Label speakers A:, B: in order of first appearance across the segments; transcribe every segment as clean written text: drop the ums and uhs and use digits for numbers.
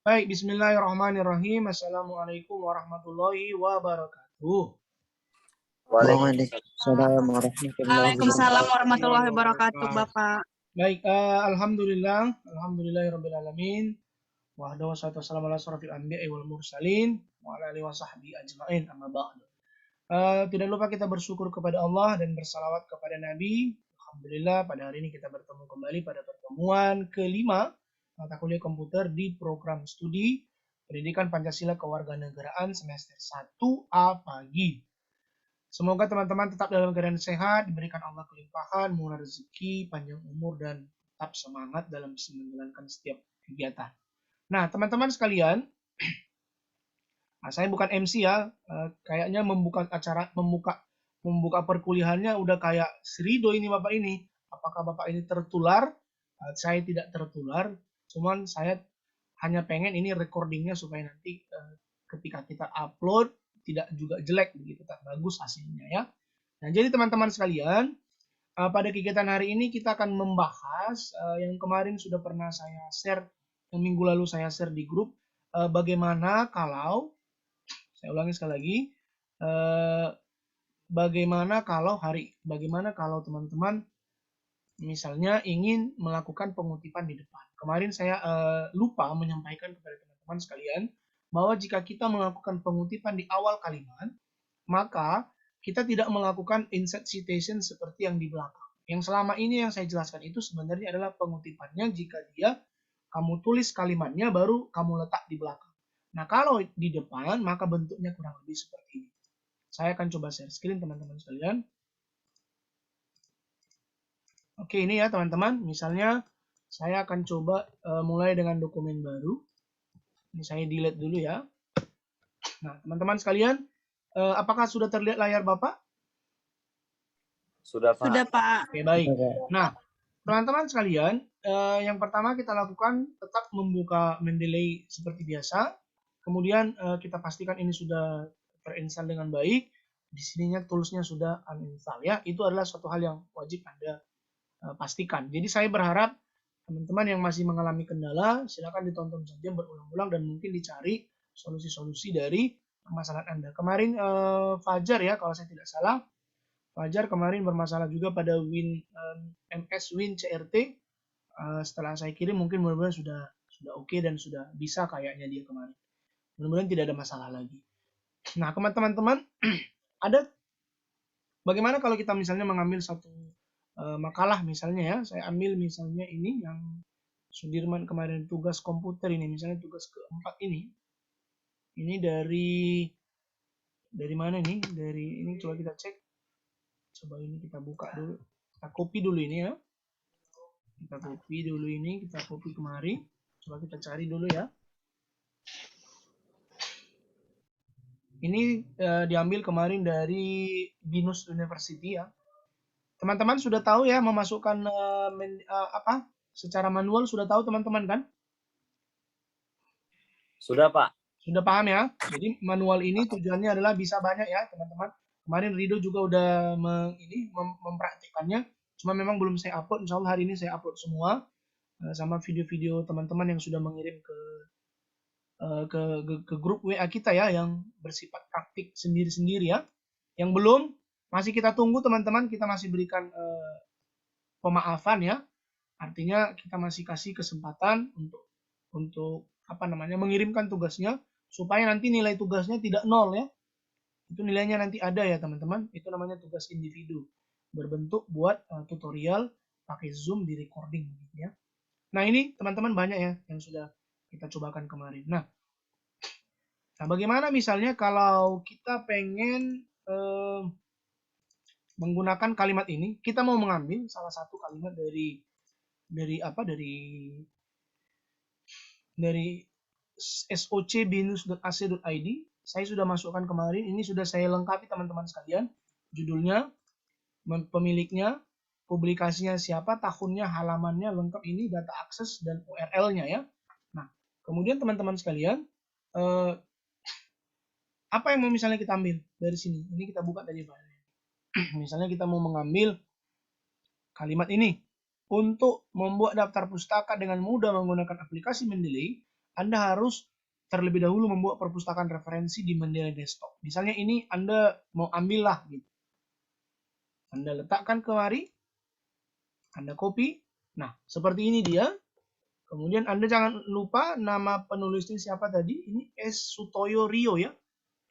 A: Baik, bismillahirrahmanirrahim. Assalamualaikum warahmatullahi wabarakatuh.
B: Waalaikumsalam warahmatullahi
C: Waalaikumsalam
B: wabarakatuh.
C: warahmatullahi wabarakatuh, Bapak.
A: Baik, alhamdulillahirabbil alamin. Wahdahu wassalatu wassalamu ala asyrofil anbiya'i wal mursalin wa ala alihi wasahbihi ajmain, amma ba'du. Tidak lupa kita bersyukur kepada Allah dan bersalawat kepada Nabi. Alhamdulillah pada hari ini kita bertemu kembali pada pertemuan kelima mata kuliah komputer di program studi Pendidikan Pancasila Kewarganegaraan semester 1A pagi. Semoga teman-teman tetap dalam keadaan sehat, diberikan Allah kelimpahan, murah rezeki, panjang umur, dan tetap semangat dalam menjalankan setiap kegiatan. Nah, teman-teman sekalian, saya bukan MC ya, kayaknya membuka perkuliahannya udah kayak Serido ini Bapak ini. Apakah Bapak ini tertular? Saya tidak tertular, cuman saya hanya pengen ini recordingnya supaya nanti ketika kita upload tidak juga jelek begitu, tak bagus hasilnya ya. Nah, jadi teman-teman sekalian, pada kegiatan hari ini kita akan membahas yang kemarin sudah pernah saya share, yang minggu lalu saya share di grup, bagaimana kalau, saya ulangi sekali lagi, bagaimana kalau teman-teman misalnya ingin melakukan pengutipan di depan. Kemarin saya lupa menyampaikan kepada teman-teman sekalian bahwa jika kita melakukan pengutipan di awal kalimat, maka kita tidak melakukan insert citation seperti yang di belakang. Yang selama ini yang saya jelaskan itu sebenarnya adalah pengutipannya jika kamu tulis kalimatnya baru kamu letak di belakang. Nah, kalau di depan maka bentuknya kurang lebih seperti ini. Saya akan coba share screen teman-teman sekalian. Oke, ini ya teman-teman. Misalnya saya akan coba mulai dengan dokumen baru. Ini saya delete dulu ya. Nah, teman-teman sekalian, apakah sudah terlihat layar Bapak?
B: Sudah, Pak.
C: Sudah, Pak.
A: Oke, baik. Nah, teman-teman sekalian, yang pertama kita lakukan tetap membuka Mendeley seperti biasa. Kemudian kita pastikan ini sudah terinstall dengan baik. Di sininya toolsnya sudah uninstall ya. Itu adalah suatu hal yang wajib Anda pastikan. Jadi saya berharap teman-teman yang masih mengalami kendala, silakan ditonton saja berulang-ulang dan mungkin dicari solusi-solusi dari permasalahan Anda. Kemarin Fajar ya, kalau saya tidak salah, Fajar kemarin bermasalah juga pada MS Win CRT. Setelah saya kirim mungkin mudah-mudahan sudah oke dan sudah bisa kayaknya dia kemarin. Mudah-mudahan tidak ada masalah lagi. Nah, teman-teman, ada bagaimana kalau kita misalnya mengambil satu makalah misalnya ya, saya ambil misalnya ini yang Sudirman kemarin tugas komputer ini, misalnya tugas keempat ini dari mana ini? Dari ini coba kita cek. Coba ini kita buka dulu. Kita copy dulu ini ya. Kita copy dulu ini, kita copy kemari. Coba kita cari dulu ya. Ini diambil kemarin dari Binus University ya. Teman-teman sudah tahu ya memasukkan secara manual, sudah tahu teman-teman kan?
B: Sudah, Pak.
A: Sudah paham ya? Jadi manual ini tujuannya adalah bisa banyak ya teman-teman. Kemarin Rido juga udah mempraktikannya. Cuma memang belum saya upload. Insya Allah hari ini saya upload semua sama video-video teman-teman yang sudah mengirim ke grup WA kita ya yang bersifat praktik sendiri-sendiri ya. Yang belum masih kita tunggu teman-teman, kita masih berikan pemaafan ya. Artinya kita masih kasih kesempatan untuk mengirimkan tugasnya supaya nanti nilai tugasnya tidak nol ya. Itu nilainya nanti ada ya teman-teman. Itu namanya tugas individu berbentuk buat tutorial pakai Zoom di recording gitu ya. Nah, ini teman-teman banyak ya yang sudah kita cobakan kemarin. Nah, bagaimana misalnya kalau kita pengen menggunakan kalimat ini, kita mau mengambil salah satu kalimat dari socbinus.ac.id. Saya sudah masukkan kemarin, ini sudah saya lengkapi teman-teman sekalian. Judulnya, pemiliknya, publikasinya siapa, tahunnya, halamannya, lengkap ini, data akses, dan URL-nya ya. Nah, kemudian teman-teman sekalian, apa yang mau misalnya kita ambil dari sini? Ini kita buka dari file. Misalnya kita mau mengambil kalimat ini. Untuk membuat daftar pustaka dengan mudah menggunakan aplikasi Mendeley, Anda harus terlebih dahulu membuat perpustakaan referensi di Mendeley Desktop. Misalnya ini Anda mau ambil lah gitu. Anda letakkan kemari, Anda copy. Nah, seperti ini dia. Kemudian Anda jangan lupa nama penulisnya siapa tadi. Ini S. Sutoyo Rio ya.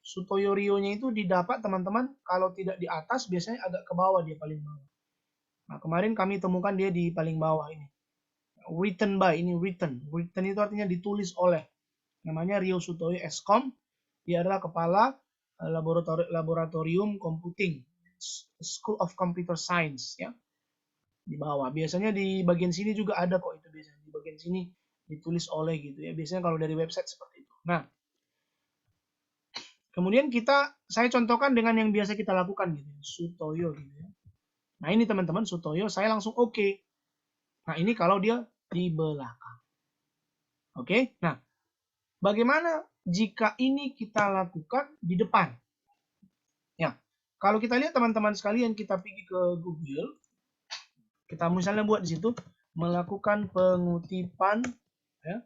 A: Sutoyo Rio-nya itu didapat teman-teman, kalau tidak di atas biasanya agak ke bawah, dia paling bawah. Nah, kemarin kami temukan dia di paling bawah ini. Written by, ini written. Written itu artinya ditulis oleh. Namanya Rio Sutoyo Eskom. Dia adalah kepala laboratorium computing, School of Computer Science ya. Di bawah. Biasanya di bagian sini juga ada kok itu biasanya. Di bagian sini ditulis oleh gitu ya. Biasanya kalau dari website seperti itu. Nah, kemudian saya contohkan dengan yang biasa kita lakukan gitu, Sutoyo gitu ya. Nah ini teman-teman Sutoyo, saya langsung oke. Nah ini kalau dia di belakang. Oke, nah bagaimana jika ini kita lakukan di depan? Ya, kalau kita lihat teman-teman sekalian, kita pergi ke Google, kita misalnya buat di situ melakukan pengutipan, ya,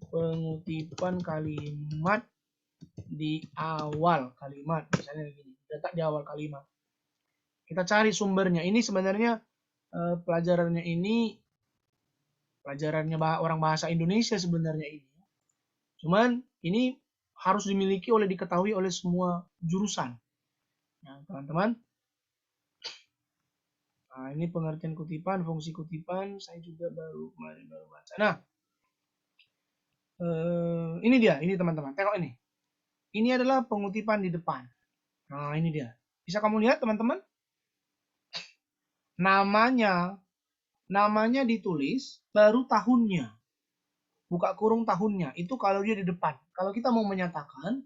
A: pengutipan kalimat di awal kalimat, misalnya gini, letak di awal kalimat. Kita cari sumbernya. Ini sebenarnya pelajarannya orang bahasa Indonesia sebenarnya ini. Cuman ini harus dimiliki diketahui oleh semua jurusan. Nah, teman-teman. Nah, ini pengertian kutipan, fungsi kutipan, saya juga baru baca. Nah, ini dia, ini teman-teman. Tengok ini. Ini adalah pengutipan di depan. Nah, ini dia. Bisa kamu lihat, teman-teman? Namanya ditulis, baru tahunnya. Buka kurung tahunnya. Itu kalau dia di depan. Kalau kita mau menyatakan,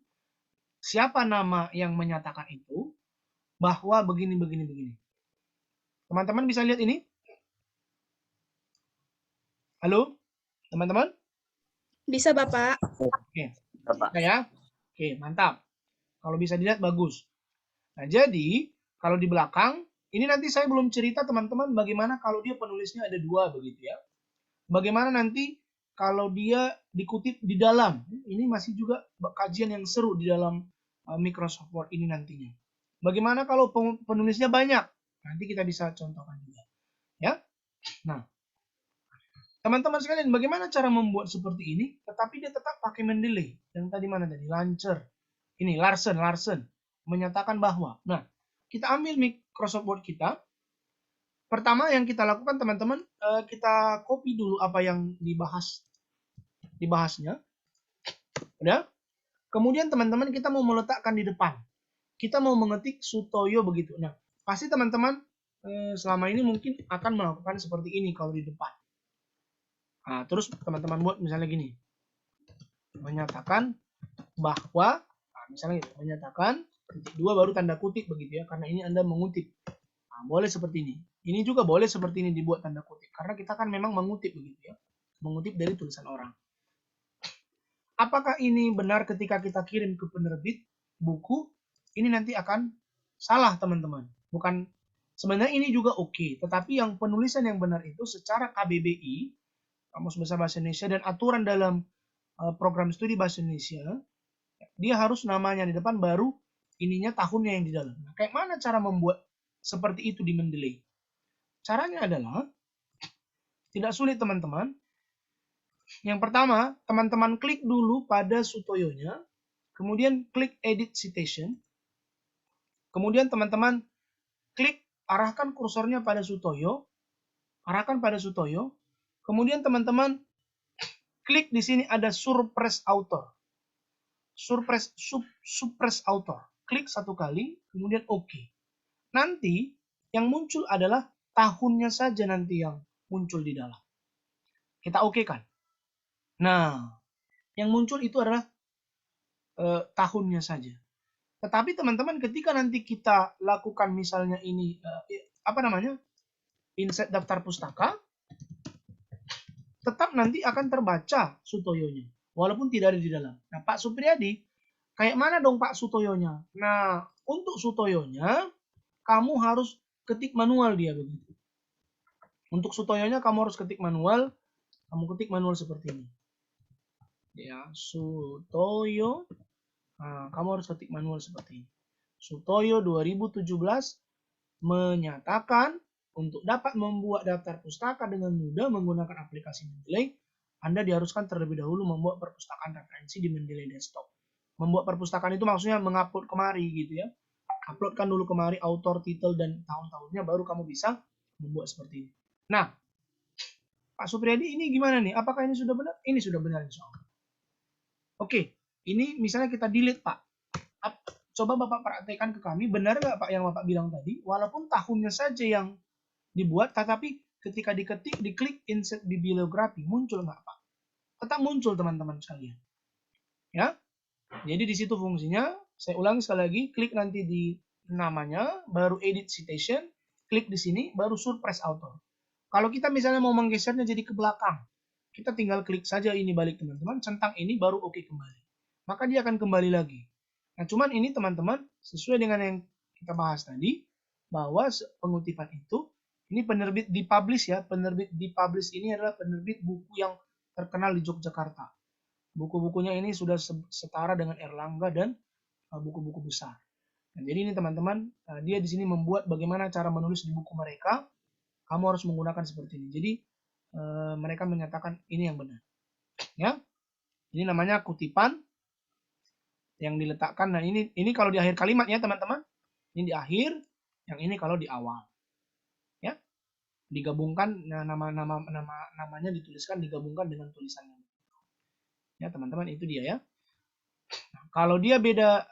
A: siapa nama yang menyatakan itu, bahwa begini. Teman-teman bisa lihat ini? Halo? Teman-teman?
C: Bisa, Bapak.
A: Oke. Ya? Oke, mantap. Kalau bisa dilihat, bagus. Nah, jadi, kalau di belakang, ini nanti saya belum cerita teman-teman bagaimana kalau dia penulisnya ada dua begitu ya. Bagaimana nanti kalau dia dikutip di dalam. Ini masih juga kajian yang seru di dalam Microsoft Word ini nantinya. Bagaimana kalau penulisnya banyak? Nanti kita bisa contohkan juga. Ya. Nah, teman-teman sekalian, bagaimana cara membuat seperti ini? Tetapi dia tetap pakai Mendeley. Yang tadi mana tadi? Launcher. Ini Larsen. Menyatakan bahwa. Nah, kita ambil Microsoft Word kita. Pertama yang kita lakukan teman-teman, kita copy dulu apa yang dibahasnya. Udah? Kemudian teman-teman kita mau meletakkan di depan. Kita mau mengetik Sutoyo begitu. Nah, pasti teman-teman selama ini mungkin akan melakukan seperti ini kalau di depan. Nah, terus teman-teman buat misalnya gini. Menyatakan bahwa, misalnya gitu, menyatakan titik 2 baru tanda kutip begitu ya, karena ini Anda mengutip. Nah, boleh seperti ini. Ini juga boleh seperti ini dibuat tanda kutip, karena kita kan memang mengutip begitu ya. Mengutip dari tulisan orang. Apakah ini benar ketika kita kirim ke penerbit buku? Ini nanti akan salah teman-teman. Bukan, sebenarnya ini juga oke, tetapi yang penulisan yang benar itu secara KBBI, Kamus Besar Bahasa Indonesia, dan aturan dalam program studi Bahasa Indonesia, dia harus namanya di depan baru ininya tahunnya yang di dalam. Nah, kayak mana cara membuat seperti itu di Mendeley? Caranya adalah tidak sulit teman-teman. Yang pertama, teman-teman klik dulu pada Sutoyonya, kemudian klik Edit Citation, kemudian teman-teman klik arahkan kursornya pada Sutoyo, kemudian teman-teman klik di sini ada Suppress Author. Suppress Author. Klik satu kali, kemudian OK. Nanti yang muncul adalah tahunnya saja nanti yang muncul di dalam. Kita OK kan? Nah, yang muncul itu adalah tahunnya saja. Tetapi teman-teman ketika nanti kita lakukan misalnya ini, insert daftar pustaka, tetap nanti akan terbaca Sutoyonya. Walaupun tidak ada di dalam. Nah, Pak Supriyadi, kayak mana dong Pak Sutoyonya? Nah, untuk Sutoyonya, kamu harus ketik manual dia begitu. Untuk Sutoyonya kamu harus ketik manual. Kamu ketik manual seperti ini. Ya, Sutoyo. Nah, kamu harus ketik manual seperti ini. Sutoyo 2017 menyatakan untuk dapat membuat daftar pustaka dengan mudah menggunakan aplikasi Mendeley, Anda diharuskan terlebih dahulu membuat perpustakaan referensi di Mendeley Desktop. Membuat perpustakaan itu maksudnya mengupload kemari gitu ya. Uploadkan dulu kemari author, titel, dan tahun-tahunnya, baru kamu bisa membuat seperti ini. Nah, Pak Supriyadi ini gimana nih? Apakah ini sudah benar? Ini sudah benar insya Allah. Oke, ini misalnya kita delete Pak. Coba Bapak praktekkan ke kami, benar nggak Pak yang Bapak bilang tadi? Walaupun tahunnya saja yang dibuat, tetapi ketika diketik, diklik insert bibliografi, muncul nggak Pak? Tetap muncul teman-teman sekalian. Ya, jadi di situ fungsinya. Saya ulangi sekali lagi, klik nanti di namanya, baru edit citation, klik di sini, baru surprise author. Kalau kita misalnya mau menggesernya jadi ke belakang, kita tinggal klik saja ini balik teman-teman, centang ini baru oke kembali. Maka dia akan kembali lagi. Nah, cuman ini teman-teman, sesuai dengan yang kita bahas tadi, bahwa pengutipan itu, ini penerbit dipublish ya, penerbit dipublish ini adalah penerbit buku yang terkenal di Yogyakarta. Buku-bukunya ini sudah setara dengan Erlangga dan buku-buku besar. Nah, jadi ini teman-teman, dia di sini membuat bagaimana cara menulis di buku mereka, kamu harus menggunakan seperti ini. Jadi, mereka menyatakan ini yang benar. Ya, ini namanya kutipan yang diletakkan. Nah, ini kalau di akhir kalimat ya teman-teman. Ini di akhir, yang ini kalau di awal. Ya, digabungkan, nah, namanya dituliskan digabungkan dengan tulisannya. Ya teman-teman, itu dia ya. Nah, kalau dia beda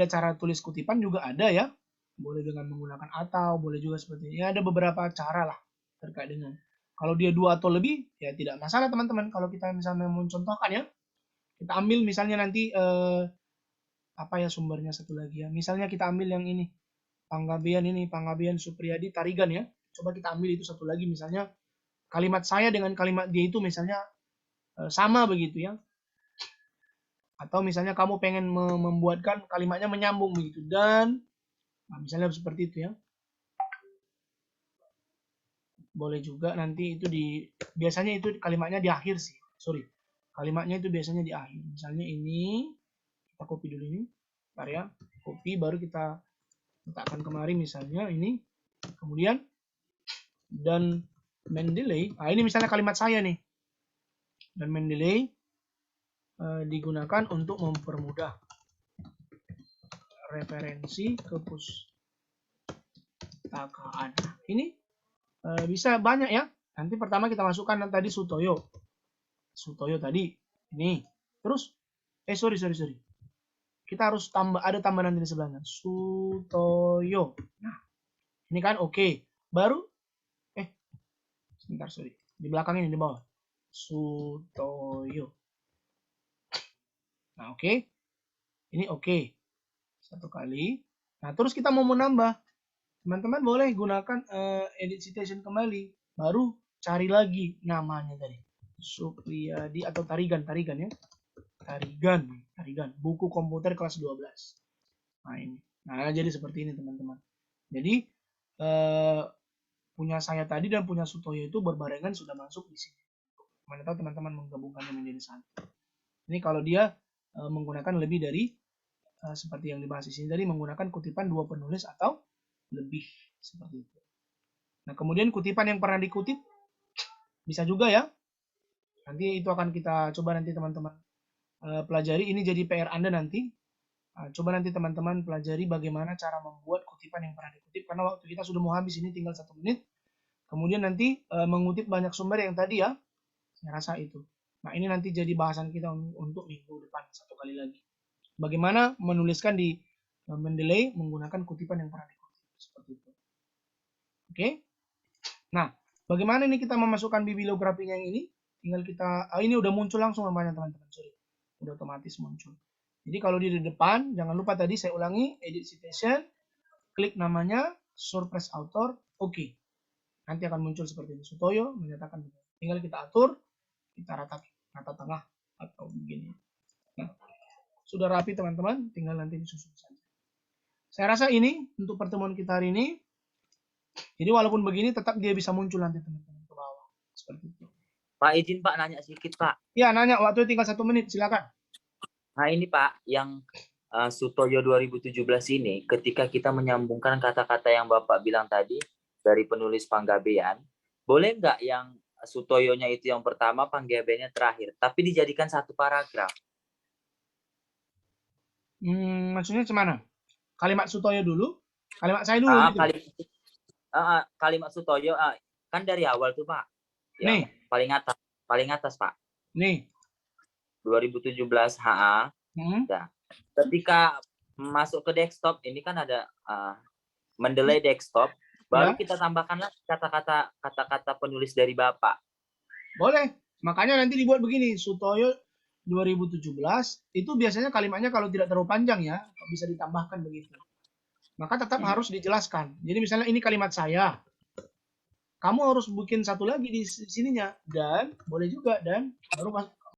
A: cara tulis kutipan juga ada ya. Boleh dengan menggunakan atau, boleh juga seperti ini. Ya, ada beberapa cara lah terkait dengan. Kalau dia 2 atau lebih, ya tidak masalah teman-teman. Kalau kita misalnya mencontohkan ya, kita ambil misalnya nanti apa ya sumbernya satu lagi ya. Misalnya kita ambil yang ini, Panggabean Supriyadi Tarigan ya. Coba kita ambil itu satu lagi, misalnya kalimat saya dengan kalimat dia itu misalnya sama begitu ya. Atau misalnya kamu pengen membuatkan kalimatnya menyambung begitu, dan nah, misalnya seperti itu ya. Boleh juga nanti itu biasanya itu kalimatnya di akhir sih. Sorry. Kalimatnya itu biasanya di akhir. Misalnya ini, kita copy dulu ini. Bentar ya. Copy, baru kita letakkan kemari misalnya ini. Kemudian, dan Mendeley. Nah, ini misalnya kalimat saya nih. Dan Mendeley digunakan untuk mempermudah referensi kepustakaan. Ini bisa banyak ya. Nanti pertama kita masukkan tadi Sutoyo tadi ini. Terus sorry. Kita harus ada tambahan nanti di sebelahnya. Sutoyo. Nah, ini kan oke. Baru sebentar, sorry. Di belakang ini di bawah. Sutoyo. Nah, oke. Ini oke. Satu kali. Nah, terus kita mau menambah. Teman-teman boleh gunakan edit citation kembali. Baru cari lagi namanya tadi. Supriyadi atau Tarigan ya. Tarigan. Buku komputer kelas 12. Nah, ini. Nah, jadi seperti ini teman-teman. Jadi punya saya tadi dan punya Sutoyo itu berbarengan sudah masuk di sini. Mana tahu teman-teman menggabungkannya menjadi satu. Ini kalau dia menggunakan lebih dari seperti yang dibahas di sini tadi, menggunakan kutipan 2 penulis atau lebih seperti itu. Nah, kemudian kutipan yang pernah dikutip bisa juga ya. Nanti itu akan kita coba nanti teman-teman pelajari. Ini jadi PR Anda nanti. Coba nanti teman-teman pelajari bagaimana cara membuat kutipan yang pernah dikutip, karena waktu kita sudah mau habis, ini tinggal 1 menit. Kemudian nanti mengutip banyak sumber yang tadi ya, saya rasa itu. Nah, ini nanti jadi bahasan kita untuk minggu depan 1 kali lagi. Bagaimana menuliskan di Mendeley menggunakan kutipan yang pernah dikutip. Seperti itu. Oke. Nah, bagaimana ini kita memasukkan bibliografinya yang ini? Tinggal kita, ini udah muncul langsung namanya teman-teman. Sorry. Udah otomatis muncul. Jadi kalau di depan, jangan lupa tadi saya ulangi, edit citation, klik namanya, surprise author, oke. Nanti akan muncul seperti ini. Sutoyo menyatakan begini. Tinggal kita atur, kita rata tengah atau begini. Nah, sudah rapi teman-teman, tinggal nanti disusun saja. Saya rasa ini untuk pertemuan kita hari ini. Jadi walaupun begini tetap dia bisa muncul nanti teman-teman ke bawah. Seperti itu.
B: Pak izin Pak nanya sedikit Pak.
A: Ya, nanya, waktu tinggal 1 menit, silakan.
B: Nah ini Pak, yang Sutoyo 2017 ini, ketika kita menyambungkan kata-kata yang Bapak bilang tadi, dari penulis Panggabean, boleh nggak yang Sutoyonya itu yang pertama, Panggabeannya terakhir, tapi dijadikan satu paragraf?
A: Maksudnya gimana? Kalimat Sutoyo dulu, kalimat saya dulu gitu.
B: Kalimat Sutoyo, kan dari awal tuh Pak, yang
A: Nih,
B: paling atas Pak,
A: nih.
B: 2017 HA.
A: Hmm.
B: Nah, ketika masuk ke desktop, ini kan ada Mendeley desktop, baru
A: Ya.
B: kita tambahkan lagi kata-kata penulis dari Bapak.
A: Boleh. Makanya nanti dibuat begini, Sutoyo 2017 itu biasanya kalimatnya kalau tidak terlalu panjang ya, bisa ditambahkan begitu. Maka tetap harus dijelaskan. Jadi misalnya ini kalimat saya. Kamu harus bikin satu lagi di sininya, dan boleh juga, dan baru